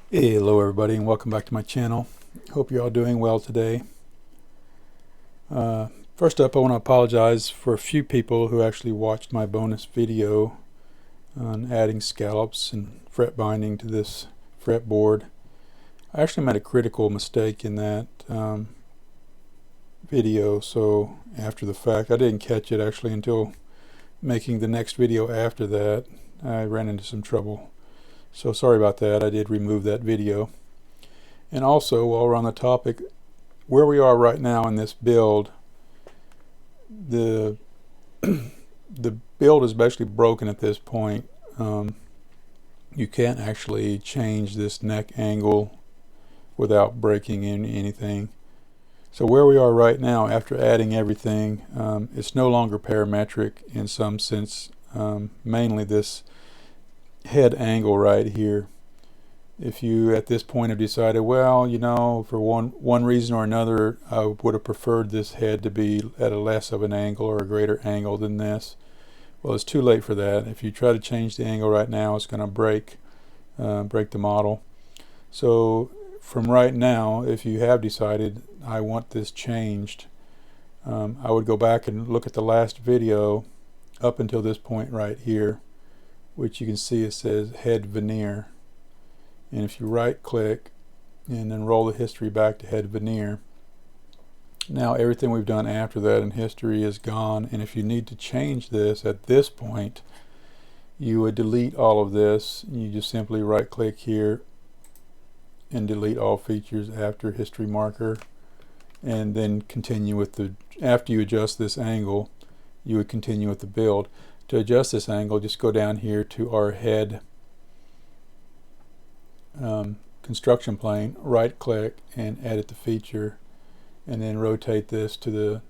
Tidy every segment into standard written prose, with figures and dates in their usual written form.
Hey, hello everybody, and welcome back to my channel. Hope you're all doing well today. First up, I want to apologize for a few people who actually watched my bonus video on adding scallops and fret binding to this fretboard. I actually made a critical mistake in that video, so after the fact, I didn't catch it actually until making the next video after that. I ran into some trouble. So sorry about that. I did remove that video. And also, while we're on the topic, where we are right now in this build, the the build is basically broken at this point. You can't actually change this neck angle without breaking anything. So where we are right now, after adding everything, it's no longer parametric in some sense. Mainly this head angle right here. If you at this point have decided, well, you know, for one reason or another, I would have preferred this head to be at a less of an angle or a greater angle than this, well, it's too late for that. If you try to change the angle right now, it's going to break the model. So from right now, if you have decided I want this changed, I would go back and look at the last video up until this point right here, which you can see it says head veneer. And if you right click and then roll the history back to head veneer, now everything we've done after that in history is gone. And if you need to change this at this point, you would delete all of this. You just simply right click here and delete all features after history marker, and then continue with the, after you adjust this angle, you would continue with the build. To adjust this angle, just go down here to our head construction plane, right click and edit the feature, and then rotate this to the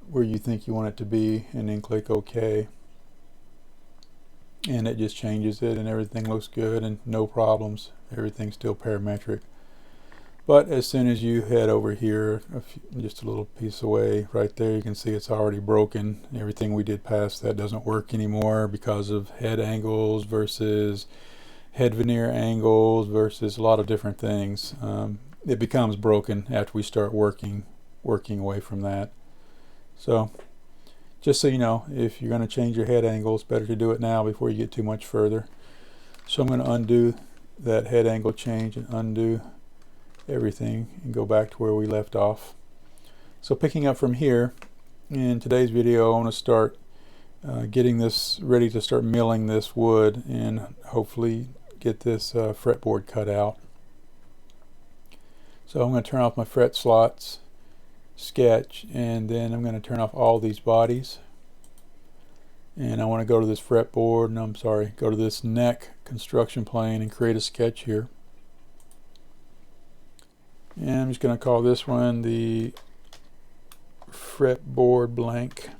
where you think you want it to be, and then click OK, and it just changes it and everything looks good and no problems. Everything's still parametric. But as soon as you head over here just a little piece away, right there, you can see it's already broken. Everything we did past that doesn't work anymore because of head angles versus head veneer angles versus a lot of different things. It becomes broken after we start working away from that. So just so you know, if you're going to change your head angle, it's better to do it now before you get too much further. So I'm going to undo that head angle change and undo everything and go back to where we left off. So picking up from here, in today's video I want to start getting this ready to start milling this wood and hopefully get this fretboard cut out. So I'm going to turn off my fret slots, sketch, and then I'm going to turn off all these bodies, and I want to go to this fretboard, and I'm sorry, go to this neck construction plane and create a sketch here. And I'm just going to call this one the fretboard blank.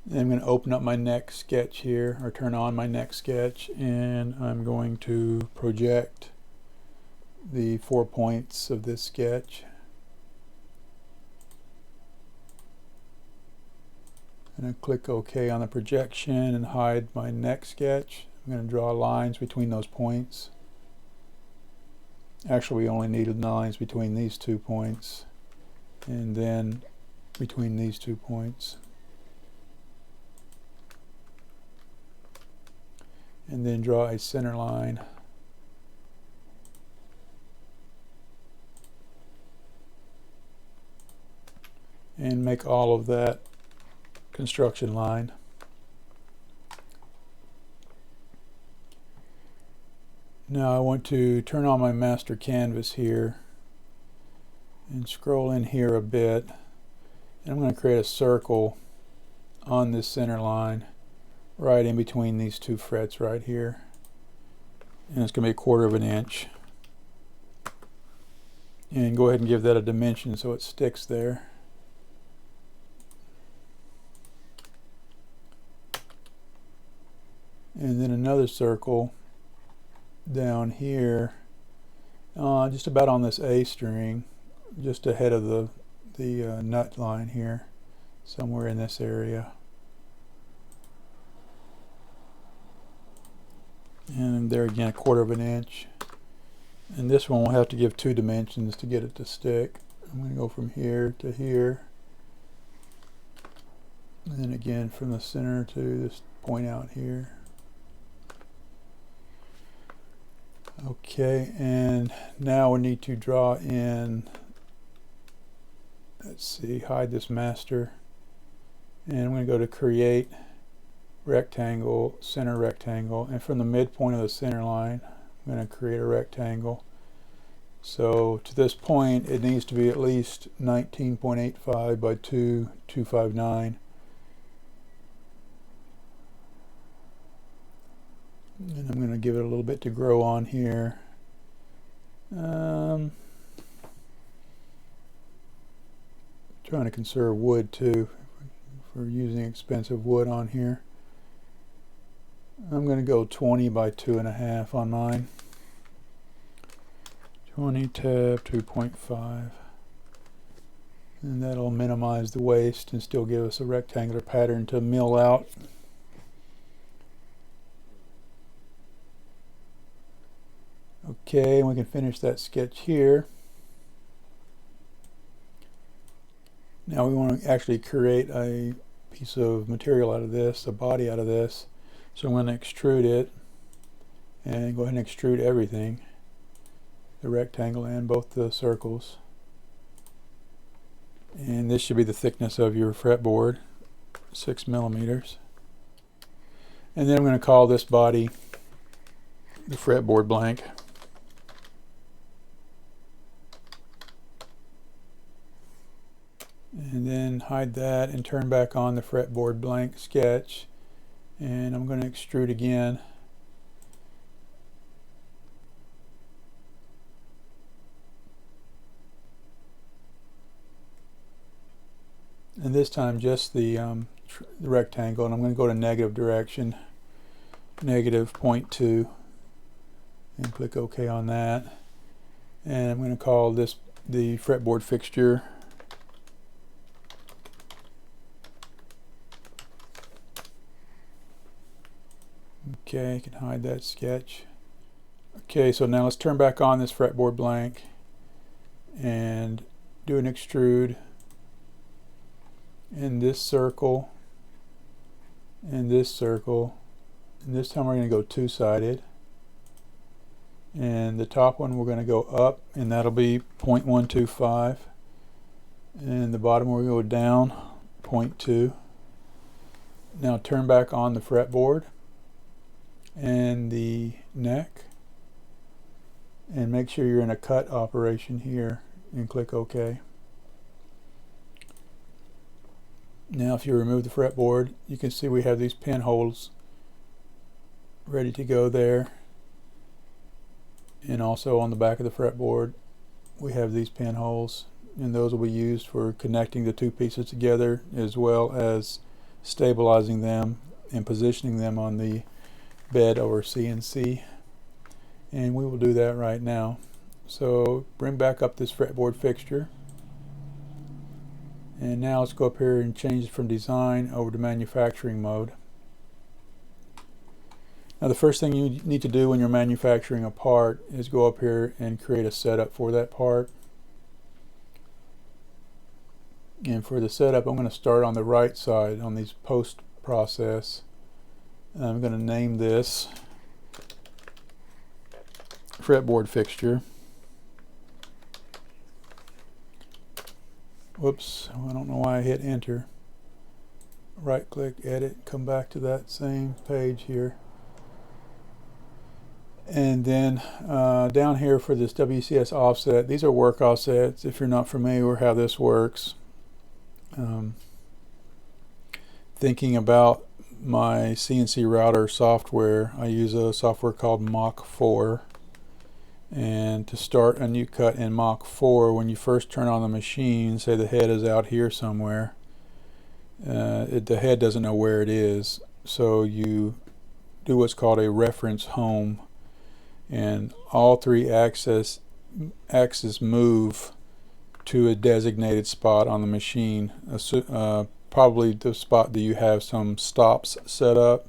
And I'm going to open up my neck sketch here, or turn on my neck sketch, and I'm going to project the 4 points of this sketch. And I click OK on the projection and hide my neck sketch. I'm going to draw lines between those points. Actually, we only needed lines between these 2 points, and then between these 2 points. And then draw a center line. And make all of that construction line. Now I want to turn on my master canvas here and scroll in here a bit. And I'm going to create a circle on this center line right in between these 2 frets right here, and it's going to be 1/4 of an inch, and go ahead and give that a dimension so it sticks there. And then another circle down here, just about on this A string, just ahead of the nut line here, somewhere in this area. and there again 1/4 inch. And this one will have to give 2 dimensions to get it to stick. I'm going to go from here to here, and then again from the center to this point out here. Okay, and now we need to draw in, let's see, hide this master, and I'm going to go to create rectangle, center rectangle, and from the midpoint of the center line I'm going to create a rectangle. So to this point it needs to be at least 19.85 by 259, and I'm going to give it a little bit to grow on here. Trying to conserve wood too, if we're using expensive wood on here. I'm going to go 20 by 2.5 on mine. 20 tab 2.5, and that'll minimize the waste and still give us a rectangular pattern to mill out. Okay, and we can finish that sketch here. Now we want to actually create a piece of material out of this, a body out of this. So I'm going to extrude it, and go ahead and extrude everything, the rectangle and both the circles. And this should be the thickness of your fretboard, 6 millimeters. And then I'm going to call this body the fretboard blank. And then hide that and turn back on the fretboard blank sketch, and I'm going to extrude again. And this time just the rectangle, and I'm going to go to negative direction, negative 0.2, and click OK on that. And I'm going to call this the fretboard fixture. Okay, I can hide that sketch. Okay, so now let's turn back on this fretboard blank and do an extrude in this circle and this circle, and this time we're going to go 2-sided, and the top one we're going to go up, and that'll be 0.125, and the bottom we'll go down 0.2. Now turn back on the fretboard and the neck, and make sure you're in a cut operation here and click OK. Now if you remove the fretboard, you can see we have these pinholes ready to go there, and also on the back of the fretboard we have these pinholes, and those will be used for connecting the two pieces together, as well as stabilizing them and positioning them on the bed over CNC, and we will do that right now. So bring back up this fretboard fixture, and now let's go up here and change it from design over to manufacturing mode. Now the first thing you need to do when you're manufacturing a part is go up here and create a setup for that part. And for the setup, I'm going to start on the right side on these post process. I'm going to name this fretboard fixture. Whoops, I don't know why I hit enter. Right click, edit, come back to that same page here. And then down here for this WCS offset, these are work offsets if you're not familiar with how this works. Thinking about my CNC router software, I use a software called Mach 4, and to start a new cut in Mach 4, when you first turn on the machine, say the head is out here somewhere, the head doesn't know where it is, so you do what's called a reference home, and all 3 axes move to a designated spot on the machine, probably the spot that you have some stops set up.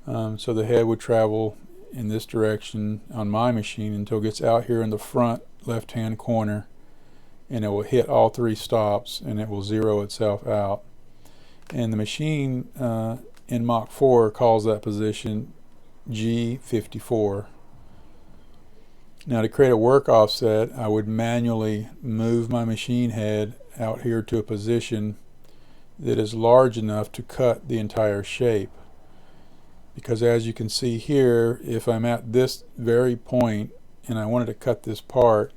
So the head would travel in this direction on my machine until it gets out here in the front left hand corner, and it will hit all three stops and it will zero itself out. And the machine in Mach 4 calls that position G54. Now, to create a work offset, I would manually move my machine head out here to a position that is large enough to cut the entire shape. Because as you can see here, if I'm at this very point and I wanted to cut this part,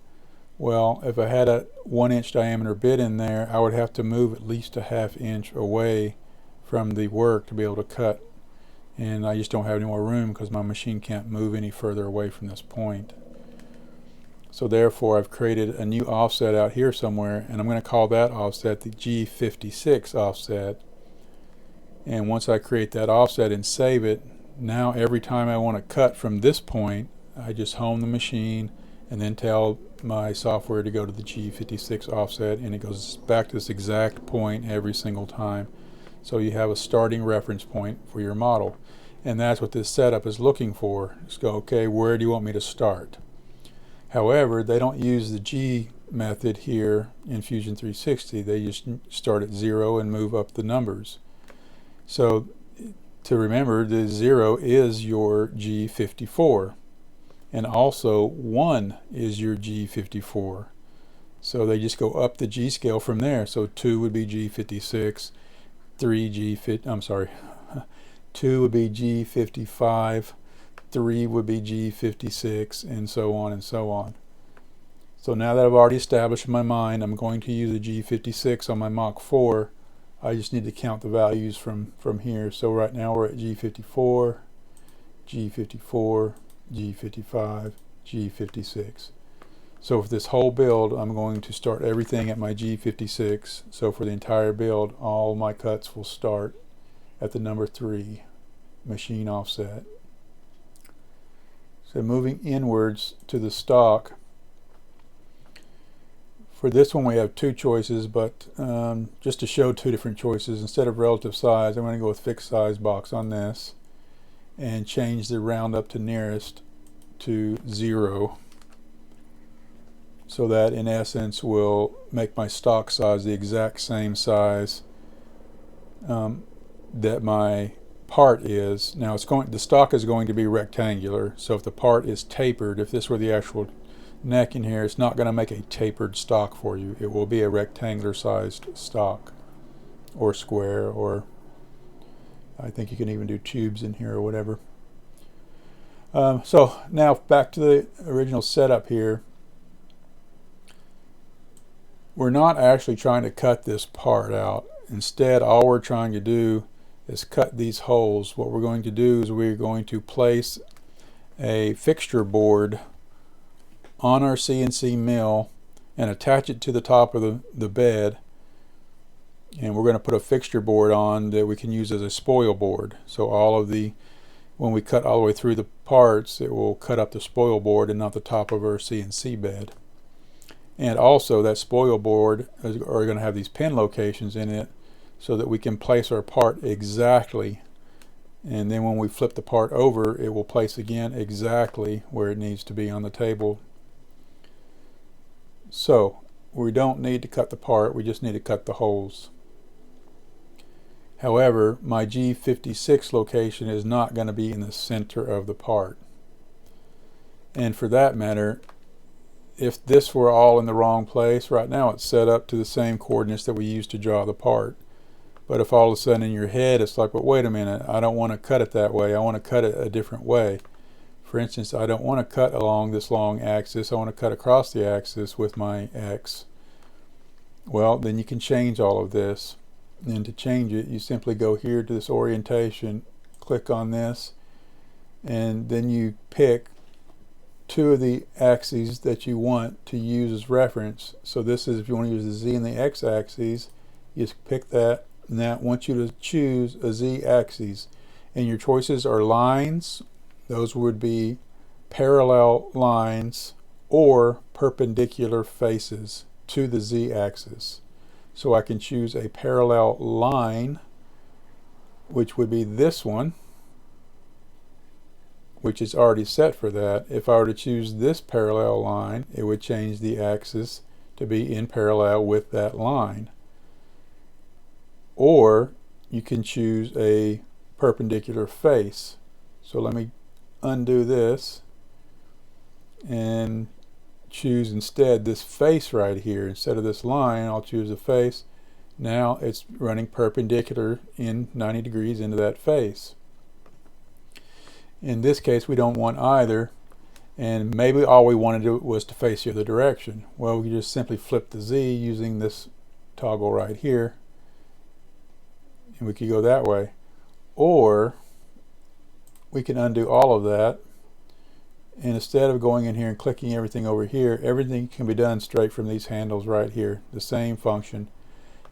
well, if I had a 1-inch diameter bit in there, I would have to move at least a ½ inch away from the work to be able to cut. And I just don't have any more room because my machine can't move any further away from this point. So therefore, I've created a new offset out here somewhere, and I'm going to call that offset the G56 offset. And once I create that offset and save it, now every time I want to cut from this point, I just home the machine and then tell my software to go to the G56 offset, and it goes back to this exact point every single time. So you have a starting reference point for your model. And that's what this setup is looking for. Just go, okay, where do you want me to start? However, they don't use the G method here in Fusion360. They just start at 0 and move up the numbers. So to remember, the 0 is your G54, and also 1 is your G54. So they just go up the G scale from there. So 2 would be G56, 2 would be G55, 3 would be G56, and so on and so on. So now that I've already established in my mind I'm going to use a G56 on my Mach 4, I just need to count the values from here. So right now we're at G54, G54, G55, G56. So for this whole build, I'm going to start everything at my G56. So for the entire build, all my cuts will start at the number 3 machine offset. So moving inwards to the stock, for this one we have two choices, but just to show two different choices, instead of relative size, I'm going to go with fixed size box on this and change the round up to nearest to 0, so that in essence will make my stock size the exact same size that my part is. Now the stock is going to be rectangular, so if the part is tapered, if this were the actual neck in here, it's not going to make a tapered stock for you. It will be a rectangular sized stock or square, or I think you can even do tubes in here or whatever. So now back to the original setup here. We're not actually trying to cut this part out. Instead, all we're trying to do is cut these holes. What we're going to do is we're going to place a fixture board on our CNC mill and attach it to the top of the bed, and we're going to put a fixture board on that we can use as a spoil board. So when we cut all the way through the parts, it will cut up the spoil board and not the top of our CNC bed. And also that spoil board are going to have these pin locations in it so that we can place our part exactly, and then when we flip the part over, it will place again exactly where it needs to be on the table. So we don't need to cut the part, we just need to cut the holes. However, my G56 location is not going to be in the center of the part. And for that matter, if this were all in the wrong place, right now it's set up to the same coordinates that we used to draw the part. But if all of a sudden in your head it's like, but wait a minute, I don't want to cut it that way, I want to cut it a different way. For instance, I don't want to cut along this long axis, I want to cut across the axis with my X. Well, then you can change all of this. And to change it, you simply go here to this orientation, click on this, and then you pick two of the axes that you want to use as reference. So this is if you want to use the Z and the X axes, you just pick that, and that wants you to choose a Z axis. And your choices are lines, those would be parallel lines, or perpendicular faces to the Z axis. So I can choose a parallel line, which would be this one, which is already set for that. If I were to choose this parallel line, it would change the axis to be in parallel with that line. Or you can choose a perpendicular face. So let me undo this and choose instead this face right here. Instead of this line, I'll choose a face. Now it's running perpendicular in 90 degrees into that face. In this case, we don't want either, and maybe all we wanted to do was to face the other direction. Well, we just simply flip the Z using this toggle right here, and we could go that way. Or we can undo all of that, and instead of going in here and clicking everything over here, everything can be done straight from these handles right here, the same function.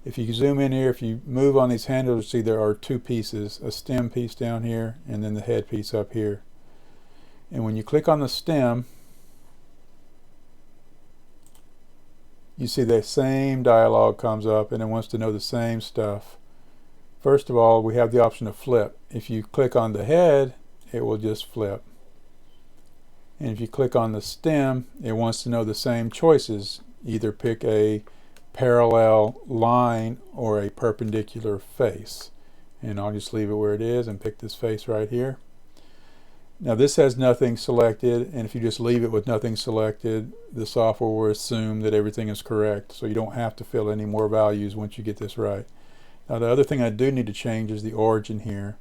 If you zoom in here, if you move on these handles, you see there are two pieces, a stem piece down here and then the head piece up here. And when you click on the stem, you see the same dialog comes up and it wants to know the same stuff. First of all, we have the option to flip. If you click on the head, it will just flip. And if you click on the stem, it wants to know the same choices. Either pick a parallel line or a perpendicular face. And I'll just leave it where it is and pick this face right here. Now this has nothing selected, and if you just leave it with nothing selected, the software will assume that everything is correct, so you don't have to fill any more values once you get this right. Now the other thing I do need to change is the origin here.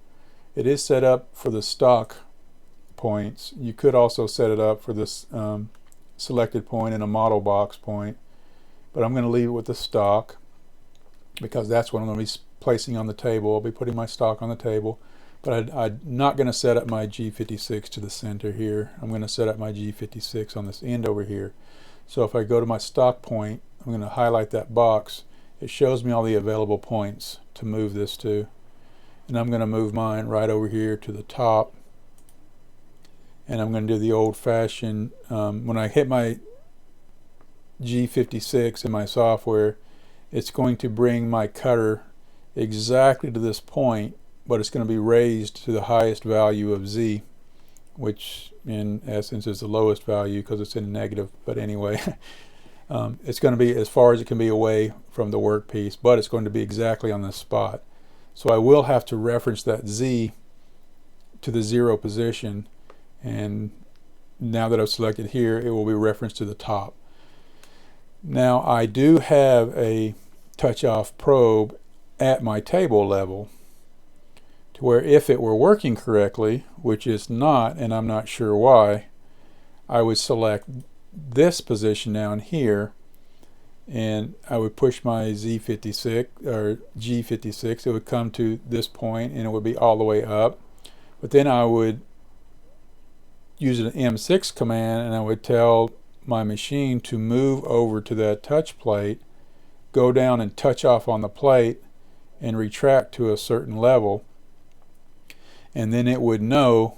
It is set up for the stock points. You could also set it up for this selected point and a model box point, but I'm going to leave it with the stock because that's what I'm going to be placing on the table. I'll be putting my stock on the table, but I'm not going to set up my G56 to the center here. I'm going to set up my G56 on this end over here. So if I go to my stock point, I'm going to highlight that box. It shows me all the available points to move this to, and I'm going to move mine right over here to the top, and I'm going to do the old-fashioned when I hit my G56 in my software, it's going to bring my cutter exactly to this point, but it's going to be raised to the highest value of Z, which in essence is the lowest value because it's in negative, but anyway. It's going to be as far as it can be away from the workpiece, but it's going to be exactly on this spot. So I will have to reference that Z to the 0 position, and now that I've selected here, it will be referenced to the top. Now I do have a touch-off probe at my table level, to where if it were working correctly, which is not, and I'm not sure why, I would select this position down here, and I would push my Z56 or G56. It would come to this point and it would be all the way up, but then I would use an M6 command and I would tell my machine to move over to that touch plate, go down and touch off on the plate and retract to a certain level, and then it would know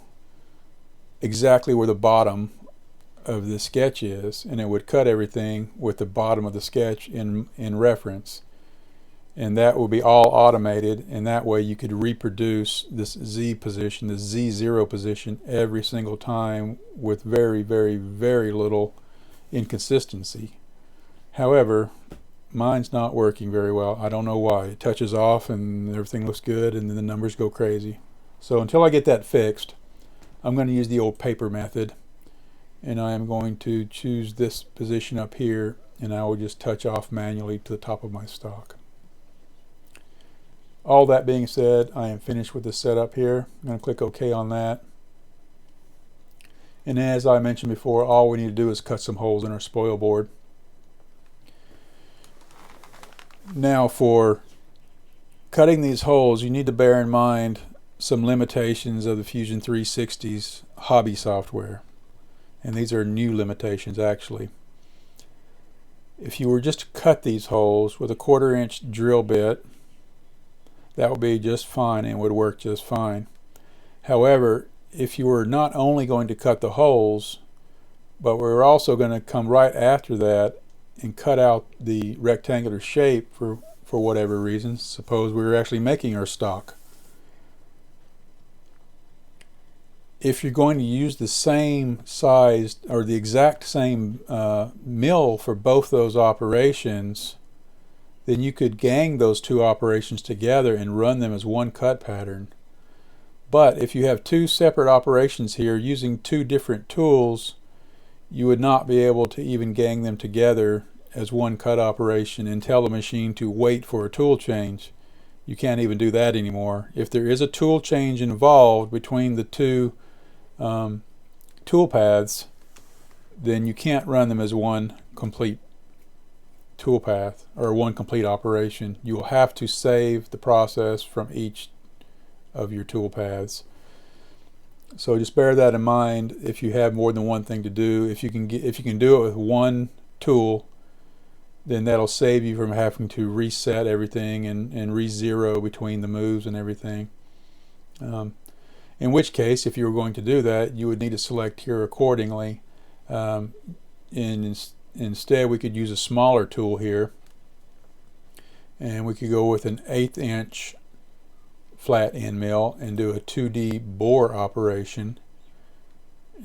exactly where the bottom of the sketch is, and it would cut everything with the bottom of the sketch in reference, and that will be all automated, and that way you could reproduce this Z position, this Z0 position every single time with very, very, very little inconsistency. However, mine's not working very well. I don't know why. It touches off and everything looks good and then the numbers go crazy. So until I get that fixed, I'm going to use the old paper method, and I am going to choose this position up here, and I will just touch off manually to the top of my stock. All that being said, I am finished with the setup here. I'm going to click OK on that. And as I mentioned before, all we need to do is cut some holes in our spoil board. Now for cutting these holes, you need to bear in mind some limitations of the Fusion360's hobby software. And these are new limitations actually. If you were just to cut these holes with a 1/4 inch drill bit, that would be just fine and would work just fine. However, if you were not only going to cut the holes, but we're also going to come right after that and cut out the rectangular shape for whatever reason, suppose we were actually making our stock. if you're going to use the same size or the exact same mill for both those operations, then you could gang those two operations together and run them as one cut pattern. But if you have two separate operations here using two different tools, you would not be able to even gang them together as one cut operation and tell the machine to wait for a tool change. You can't even do that anymore. If there is a tool change involved between the two tool paths, then you can't run them as one complete tool path or one complete operation. You will have to save the process from each of your tool paths. So just bear that in mind if you have more than one thing to do. If you can do it with one tool, then that'll save you from having to reset everything and re-zero between the moves and everything. In which case, if you were going to do that, you would need to select here accordingly. And instead, we could use a smaller tool here, and we could go with an 1/8 inch flat end mill and do a 2D bore operation.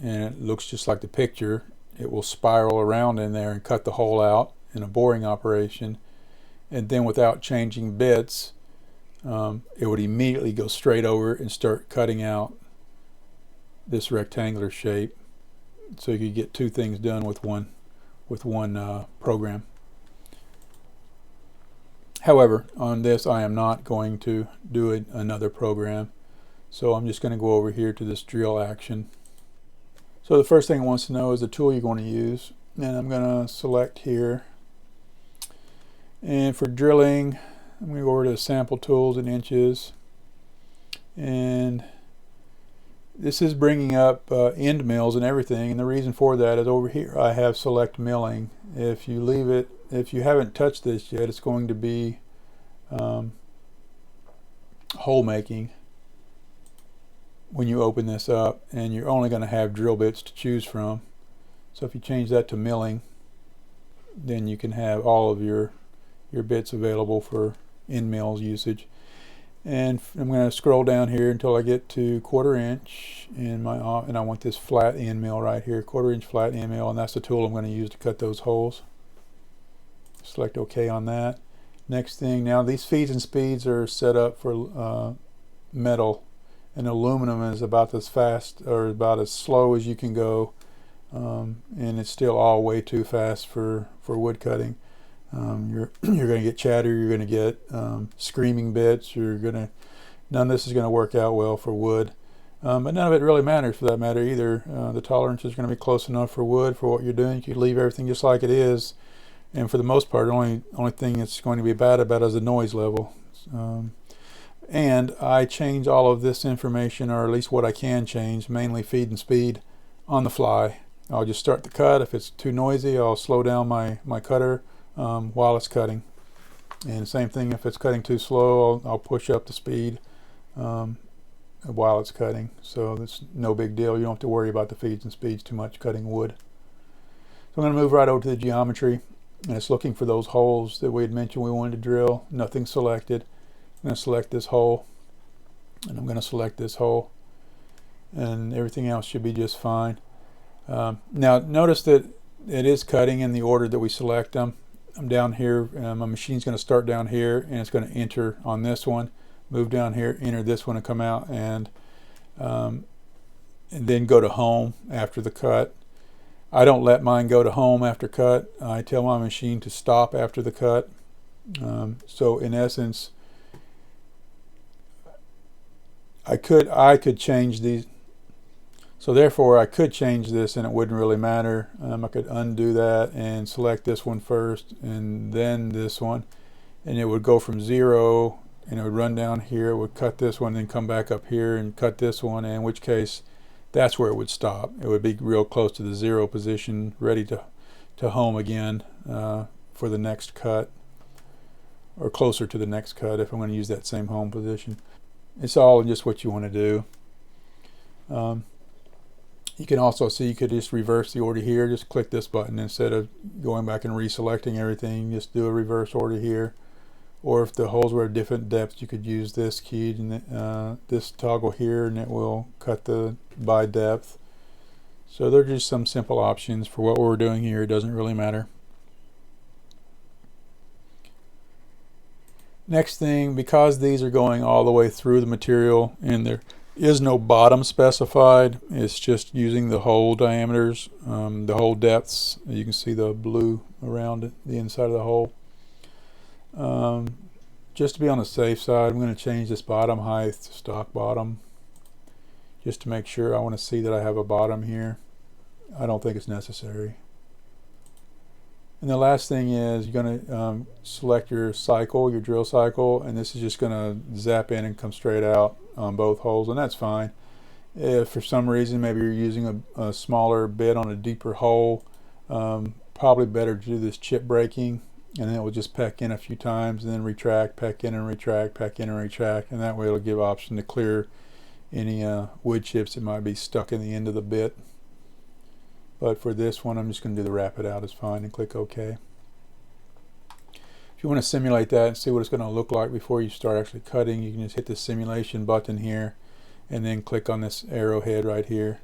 And it looks just like the picture. It will spiral around in there and cut the hole out in a boring operation. And then without changing bits, it would immediately go straight over and start cutting out this rectangular shape, so you could get two things done with one program. However, on this I am not going to do another program, so I'm just going to go over here to this drill action. So the first thing it wants to know is the tool you're going to use, and I'm going to select here. And for drilling, I'm going to go over to sample tools in inches, and this is bringing up end mills and everything, and the reason for that is over here I have select milling. If you leave it, if you haven't touched this yet, it's going to be hole making when you open this up, and you're only going to have drill bits to choose from. So if you change that to milling, then you can have all of your bits available for end mills usage. And I'm going to scroll down here until I get to 1/4 inch, and I want this flat end mill right here, 1/4 inch flat end mill, and that's the tool I'm going to use to cut those holes. Select OK on that. Next thing, now these feeds and speeds are set up for metal, and aluminum is about as fast or about as slow as you can go, and it's still all way too fast for wood cutting. You're going to get chatter, you're going to get screaming bits, none of this is going to work out well for wood. But none of it really matters for that matter either. The tolerance is going to be close enough for wood for what you're doing. You can leave everything just like it is, and for the most part, the only thing that's going to be bad about it is the noise level. And I change all of this information, or at least what I can change, mainly feed and speed, on the fly. I'll just start the cut. If it's too noisy, I'll slow down my cutter while it's cutting, and same thing if it's cutting too slow, I'll push up the speed while it's cutting. So that's no big deal. You don't have to worry about the feeds and speeds too much cutting wood. So I'm going to move right over to the geometry, and it's looking for those holes that we had mentioned we wanted to drill. Nothing selected. I'm going to select this hole, and I'm going to select this hole, and everything else should be just fine. Now notice that it is cutting in the order that we select them. I'm down here, my machine's going to start down here, and it's going to enter on this one, move down here, enter this one, and come out, and then go to home after the cut. I don't let mine go to home after cut. I tell my machine to stop after the cut. So in essence, I could change these. So therefore I could change this and it wouldn't really matter. I could undo that and select this one first and then this one, and it would go from 0 and it would run down here, it would cut this one, then come back up here and cut this one, in which case that's where it would stop. It would be real close to the 0 position, ready to home again for the next cut, or closer to the next cut if I'm going to use that same home position. It's all just what you want to do. You can also see you could just reverse the order here. Just click this button instead of going back and reselecting everything. Just do a reverse order here. or if the holes were at different depths, you could use this key and this toggle here, and it will cut the by depth. So they're just some simple options for what we're doing here. It doesn't really matter. Next thing, because these are going all the way through the material and there is no bottom specified, it's just using the hole diameters, the hole depths. You can see the blue around the inside of the hole. Just to be on the safe side, I'm going to change this bottom height to stock bottom, just to make sure. I want to see that I have a bottom here. I don't think it's necessary. And the last thing is you're going to select your cycle, your drill cycle, and this is just going to zap in and come straight out on both holes, and that's fine. If for some reason maybe you're using a smaller bit on a deeper hole, probably better to do this chip breaking, and then it will just peck in a few times and then retract, peck in and retract, peck in and retract, and that way it'll give option to clear any wood chips that might be stuck in the end of the bit. But for this one, I'm just going to do the wrap it out is fine and click OK. If you want to simulate that and see what it's going to look like before you start actually cutting, you can just hit the simulation button here and then click on this arrowhead right here.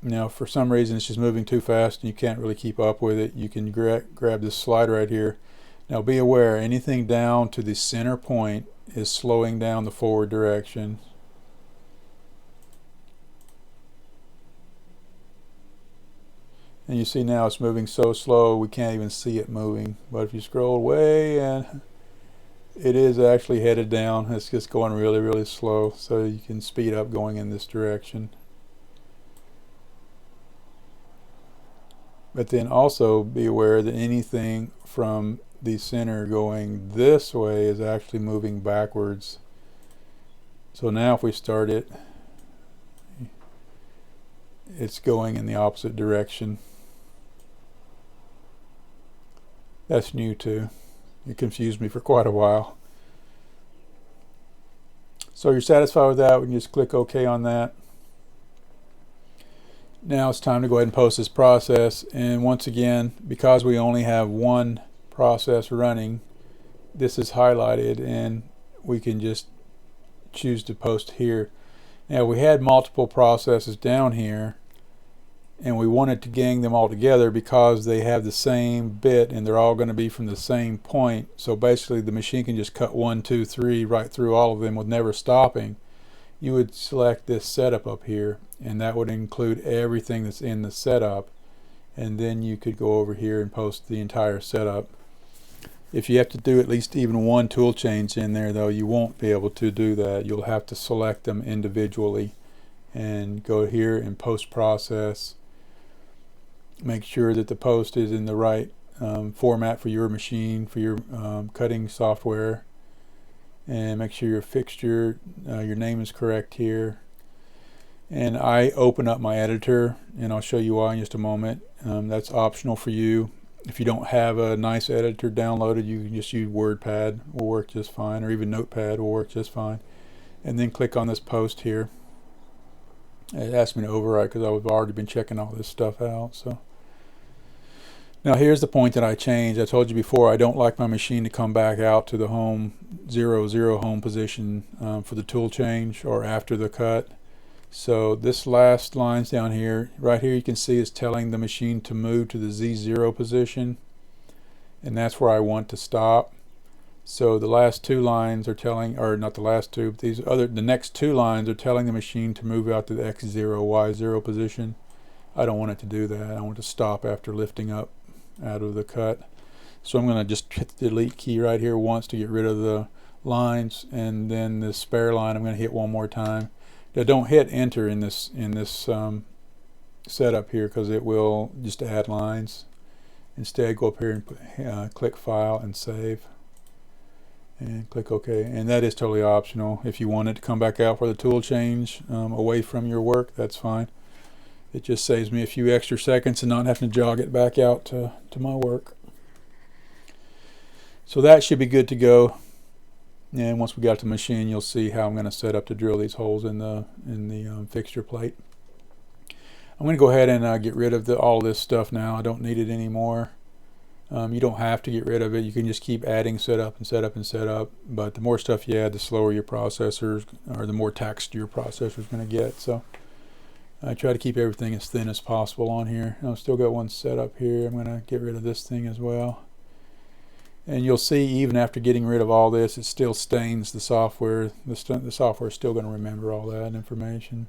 Now for some reason it's just moving too fast and you can't really keep up with it, you can grab this slider right here. Now be aware, anything down to the center point is slowing down the forward direction. And you see now it's moving so slow we can't even see it moving. But if you scroll away, and it is actually headed down. It's just going really, really slow. So you can speed up going in this direction. But then also be aware that anything from the center going this way is actually moving backwards. So now if we start it, it's going in the opposite direction. That's new too. It confused me for quite a while. So you're satisfied with that, we can just click OK on that. Now it's time to go ahead and post this process, and once again, because we only have one process running, this is highlighted and we can just choose to post here. Now we had multiple processes down here and we wanted to gang them all together because they have the same bit and they're all going to be from the same point. So basically the machine can just cut 1, 2, 3 right through all of them with never stopping. You would select this setup up here, and that would include everything that's in the setup, and then you could go over here and post the entire setup. If you have to do at least even one tool change in there though, you won't be able to do that. You'll have to select them individually and go here and post process. Make sure that the post is in the right format for your machine, for your cutting software, and make sure your fixture, your name is correct here. And I open up my editor, and I'll show you why in just a moment. That's optional for you. If you don't have a nice editor downloaded, you can just use WordPad, will work just fine, or even Notepad will work just fine. And then click on this post here. It asked me to overwrite because I've already been checking all this stuff out. So now here's the point that I changed. I told you before I don't like my machine to come back out to the home 0, 0 home position for the tool change or after the cut. So this last lines down here, right here, you can see is telling the machine to move to the Z0 position, and that's where I want to stop. So the last two lines are telling, or not the last two, but the next two lines are telling the machine to move out to the X0, Y0 position. I don't want it to do that. I want it to stop after lifting up out of the cut. So I'm going to just hit the delete key right here once to get rid of the lines, and then the spare line I'm going to hit one more time. Now don't hit enter in this setup here because it will just add lines. Instead, go up here and click File and Save, and click OK. And that is totally optional. If you want it to come back out for the tool change away from your work, that's fine. It just saves me a few extra seconds and not having to jog it back out to my work. So that should be good to go. And once we got to the machine, you'll see how I'm going to set up to drill these holes in the fixture plate. I'm going to go ahead and get rid of all this stuff now. I don't need it anymore. You don't have to get rid of it. You can just keep adding setup and setup and setup. But the more stuff you add, the slower your processor, or the more taxed your processor is going to get. So I try to keep everything as thin as possible on here. I've still got one set up here. I'm going to get rid of this thing as well. And you'll see, even after getting rid of all this, it still stains the software. The software is still going to remember all that information.